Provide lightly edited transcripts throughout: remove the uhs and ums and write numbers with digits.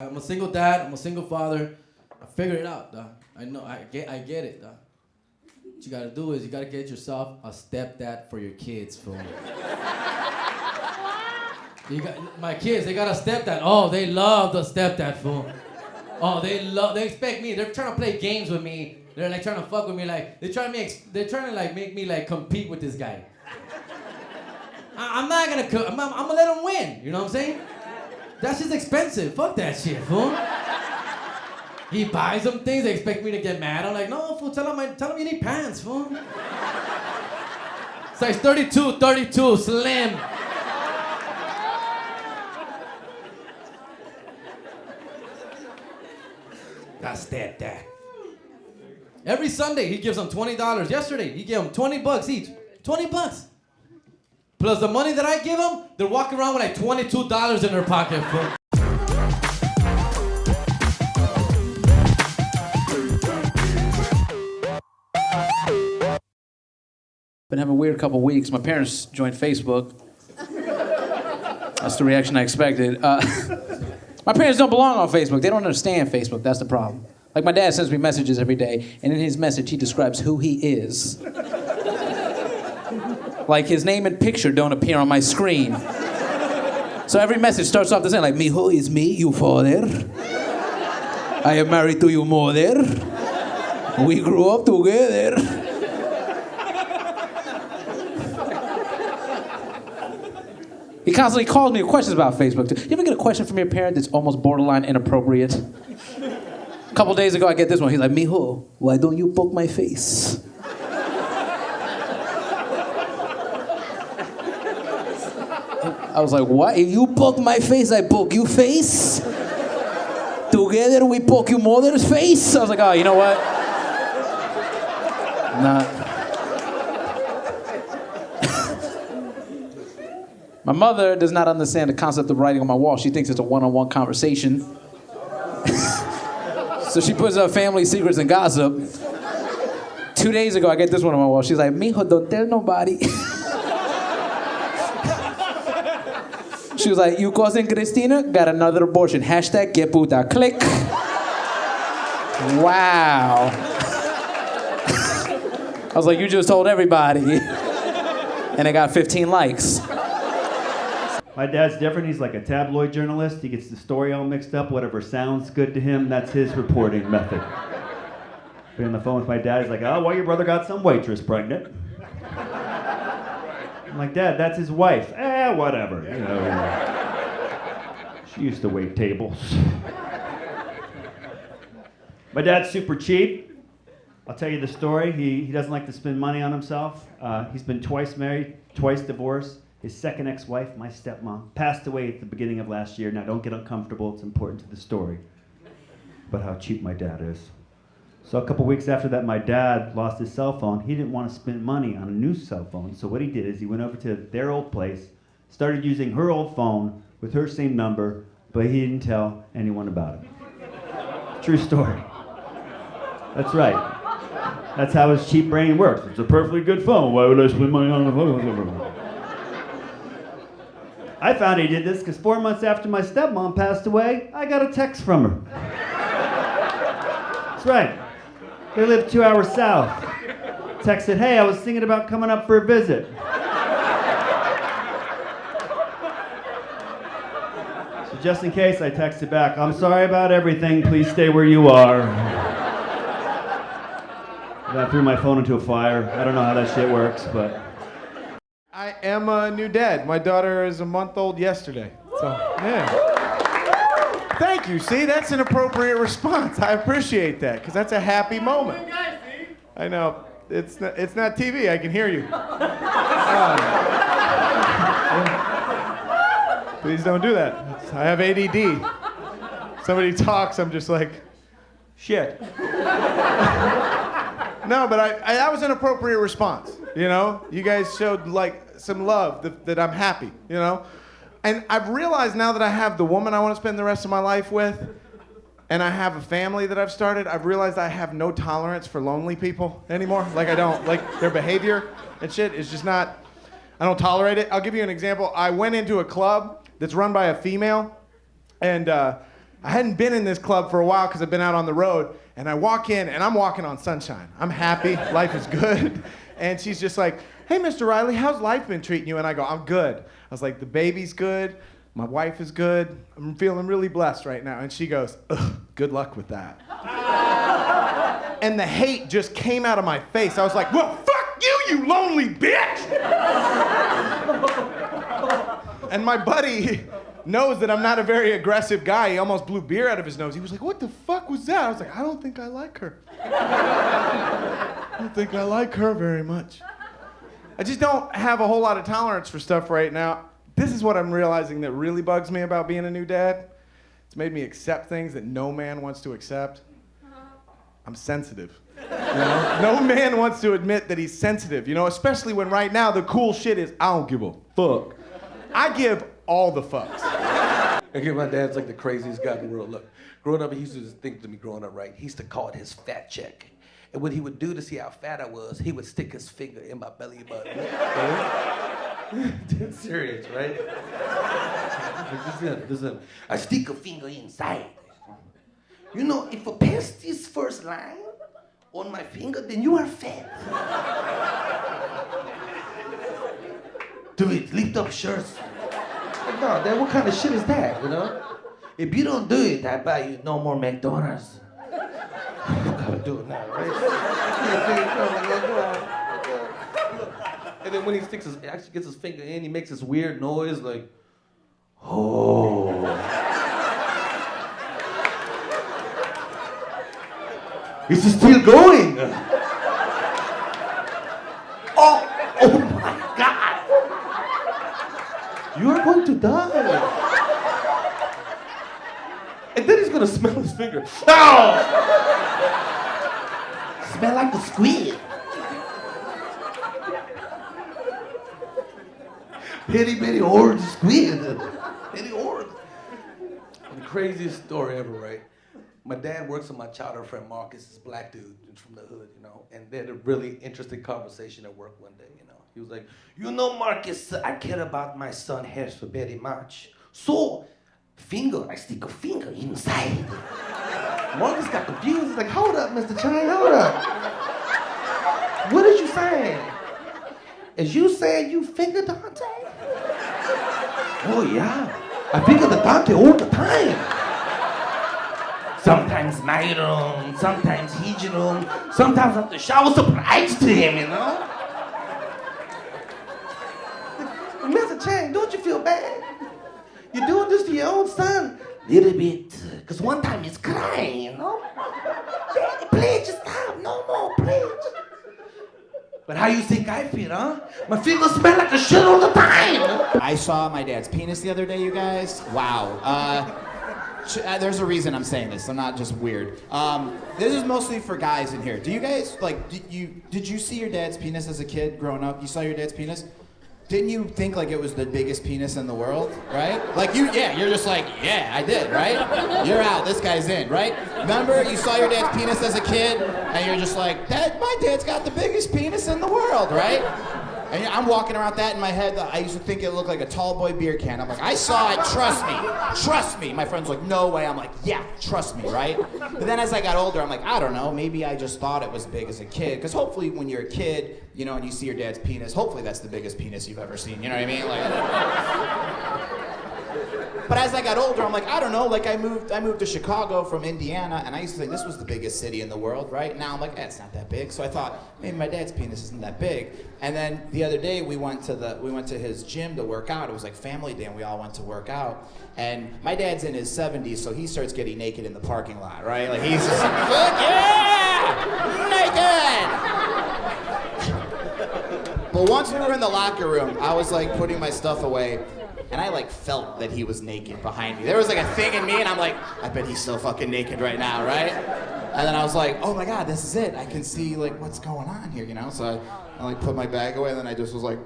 I'm a single dad. I'm a single father. I figured it out, dog. I know. I get it, dog. What you gotta do is you gotta get yourself a stepdad for your kids, fool. My kids, they got a stepdad. Oh, they love the stepdad, fool. Oh, they expect me. They're trying to play games with me. They're like trying to fuck with me. Like they're trying to like make me like compete with this guy. I'm not gonna. I'm gonna let him win. You know what I'm saying? That shit's expensive. Fuck that shit, fool. He buys them things. They expect me to get mad. I'm like, no, fool. Tell him you need pants, fool. Size 32, slim. That's that. Every Sunday, he gives them $20. Yesterday, he gave them $20 each. $20. Plus the money that I give them, they're walking around with like $22 in their pocket. Been having a weird couple weeks. My parents joined Facebook. That's the reaction I expected. My parents don't belong on Facebook. They don't understand Facebook. That's the problem. Like my dad sends me messages every day, and in his message he describes who he is. Like his name and picture don't appear on my screen. So every message starts off the same, like, "Mijo is me, you father. I am married to your mother. We grew up together." He constantly calls me with questions about Facebook. You ever get a question from your parent that's almost borderline inappropriate? A couple days ago, I get this one. He's like, "Mijo, why don't you poke my face?" I was like, "What? If you poke my face, I poke your face? Together we poke your mother's face?" I was like, "Oh, you know what? Nah." My mother does not understand the concept of writing on my wall. She thinks it's a one-on-one conversation. So she puts up family secrets and gossip. 2 days ago, I get this one on my wall. She's like, "Mijo, don't tell nobody." She was like, "You cousin Cristina got another abortion. Hashtag get puta." Click. Wow. I was like, "You just told everybody." And I got 15 likes. My dad's different. He's like a tabloid journalist. He gets the story all mixed up. Whatever sounds good to him, that's his reporting method. Be on the phone with my dad. He's like, "Oh, well, your brother got some waitress pregnant." I'm like, "Dad, that's his wife." Whatever. You know. She used to wait tables. My dad's super cheap. I'll tell you the story. He doesn't like to spend money on himself. He's been twice married, twice divorced. His second ex-wife, my stepmom, passed away at the beginning of last year. Now, don't get uncomfortable. It's important to the story. But how cheap my dad is. So a couple weeks after that, my dad lost his cell phone. He didn't want to spend money on a new cell phone. So what he did is he went over to their old place, started using her old phone with her same number, but he didn't tell anyone about it. True story. That's right. That's how his cheap brain works. It's a perfectly good phone. Why would I spend money on a phone? I found he did this because 4 months after my stepmom passed away, I got a text from her. That's right. They live 2 hours south. Text said, "Hey, I was thinking about coming up for a visit." So just in case, I texted back, "I'm sorry about everything. Please stay where you are." And I threw my phone into a fire. I don't know how that shit works, but... I am a new dad. My daughter is a month old yesterday. So, yeah. Thank you. See, that's an appropriate response. I appreciate that, because that's a happy moment. I know. It's not TV. I can hear you. Please don't do that. I have ADD. Somebody talks, I'm just like, shit. No, but that was an appropriate response. You know, you guys showed like some love that I'm happy, you know? And I've realized now that I have the woman I want to spend the rest of my life with, and I have a family that I've started, I've realized I have no tolerance for lonely people anymore. Like I don't, like their behavior and shit is just not, I don't tolerate it. I'll give you an example. I went into a club that's run by a female, and I hadn't been in this club for a while because I've been out on the road, and I walk in, and I'm walking on sunshine. I'm happy, life is good. And she's just like, hey, Mr. Riley, how's life been treating you? And I go, I'm good. I was like, the baby's good, my wife is good, I'm feeling really blessed right now. And she goes, ugh, good luck with that. And the hate just came out of my face. I was like, well, fuck you, you lonely bitch! And my buddy knows that I'm not a very aggressive guy. He almost blew beer out of his nose. He was like, what the fuck was that? I was like, I don't think I like her. I don't think I like her very much. I just don't have a whole lot of tolerance for stuff right now. This is what I'm realizing that really bugs me about being a new dad. It's made me accept things that no man wants to accept. I'm sensitive. You know? No man wants to admit that he's sensitive, you know, especially when right now the cool shit is, I don't give a fuck. I give all the fucks. Okay, my dad's like the craziest guy in the world. Look, growing up, he used to think to me growing up, right? He used to call it his fat check. And what he would do to see how fat I was, he would stick his finger in my belly button. Dead serious, right? Listen. I stick a finger inside. You know, if a past is first line on my finger, then you are fat. Do it, lift up shirts. Like, no, Dad, what kind of shit is that, you know? If you don't do it, I buy you no more McDonald's. You gotta do it now, right? And then when he actually gets his finger in, he makes this weird noise like, oh. Is it still going? Oh my God. You are going to die. And then he's gonna smell his finger. Oh! Smell like the squid. Itty orange squid. Itty orange. The craziest story ever, right? My dad works with my childhood friend Marcus, this black dude from the hood, you know, and they had a really interesting conversation at work one day, you know. He was like, you know, Marcus, I care about my son's hair so very much. So, I stick a finger inside. Marcus got confused. He's like, hold up, Mr. Chang, hold up. What did you say? Is you saying you finger Dante? Oh, yeah. I finger the Dante all the time. Sometimes my room, sometimes his room, sometimes I have to shower surprise to him, you know? Mr. Chang, don't you feel bad? You're doing this to your own son? Little bit. Because one time he's crying, you know? Daddy, please, just stop. No more, please. But how you think I feel, huh? My fingers smell like a shit all the time. I saw my dad's penis the other day, you guys. Wow. There's a reason I'm saying this. I'm not just weird. This is mostly for guys in here. Do you guys, like, did you see your dad's penis as a kid growing up? You saw your dad's penis? Didn't you think like it was the biggest penis in the world, right? Like you're just like, yeah, I did, right? You're out, this guy's in, right? Remember, you saw your dad's penis as a kid, and you're just like, my dad's got the biggest penis in the world, right? And I'm walking around that in my head. I used to think it looked like a tall boy beer can. I'm like, I saw it, trust me. My friend's like, no way. I'm like, yeah, trust me, right? But then as I got older, I'm like, I don't know, maybe I just thought it was big as a kid. Because hopefully when you're a kid, you know, and you see your dad's penis, hopefully that's the biggest penis you've ever seen, you know what I mean? Like, but as I got older, I'm like, I don't know, like I moved to Chicago from Indiana, and I used to think this was the biggest city in the world, right? Now I'm like, it's not that big. So I thought, maybe my dad's penis isn't that big. And then the other day we went to his gym to work out. It was like family day, and we all went to work out. And my dad's in his 70s, so he starts getting naked in the parking lot, right? Like he's just like, fuck yeah! Naked! But once we were in the locker room, I was like putting my stuff away, and I like felt that he was naked behind me. There was like a thing in me, and I'm like, I bet he's so fucking naked right now, right? And then I was like, oh my God, this is it. I can see like what's going on here, you know? So I like put my bag away, and then I just was like,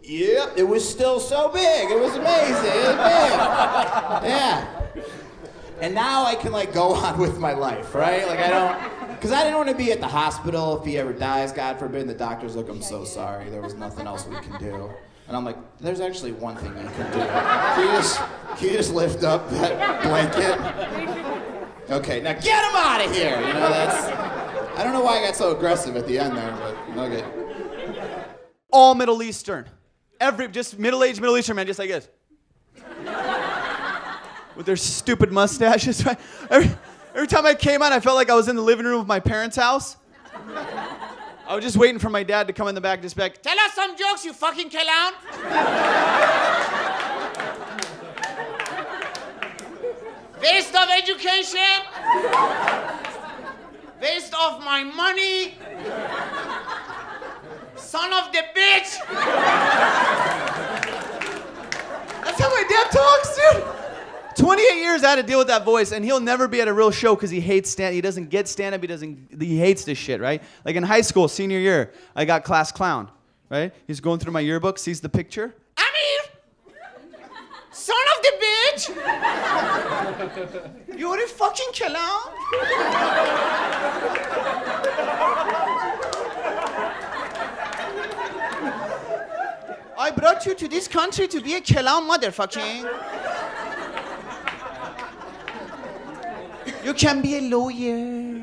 yep, it was still so big. It was amazing. It was big. Yeah. And now I can like go on with my life, right? Like because I didn't want to be at the hospital if he ever dies, God forbid. And the doctor's like, I'm so sorry. There was nothing else we can do. And I'm like, there's actually one thing you can do. Can you just lift up that blanket? Okay, now get him out of here. You know, I don't know why I got so aggressive at the end there, but okay. All Middle Eastern. Just middle-aged Middle Eastern men, just like this. With their stupid mustaches, right? Every time I came out, I felt like I was in the living room of my parents' house. I was just waiting for my dad to come in the back and just be like, tell us some jokes, you fucking clown. Waste of education. Waste of my money. Son of the bitch. That's how my dad talks, dude. 28 years I had to deal with that voice, and he'll never be at a real show because he hates stand. He doesn't get stand-up. He hates this shit, right? Like in high school, senior year, I got class clown, right? He's going through my yearbook, sees the picture. Amir, son of the bitch, you're a fucking clown. I brought you to this country to be a clown, motherfucking. You can be a lawyer.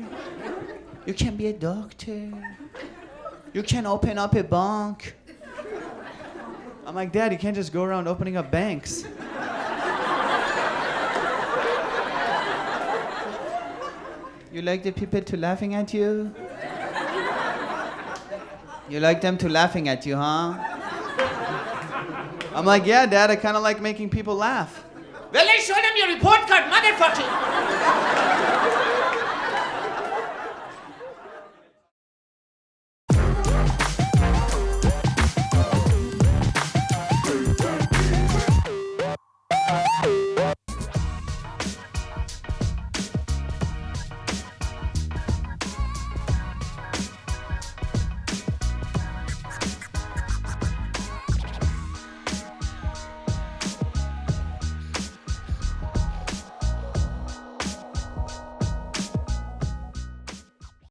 You can be a doctor. You can open up a bank. I'm like, Dad, you can't just go around opening up banks. You like the people to laughing at you? You like them to laughing at you, huh? I'm like, yeah, Dad, I kind of like making people laugh. Well, let's show them your report card, motherfucker.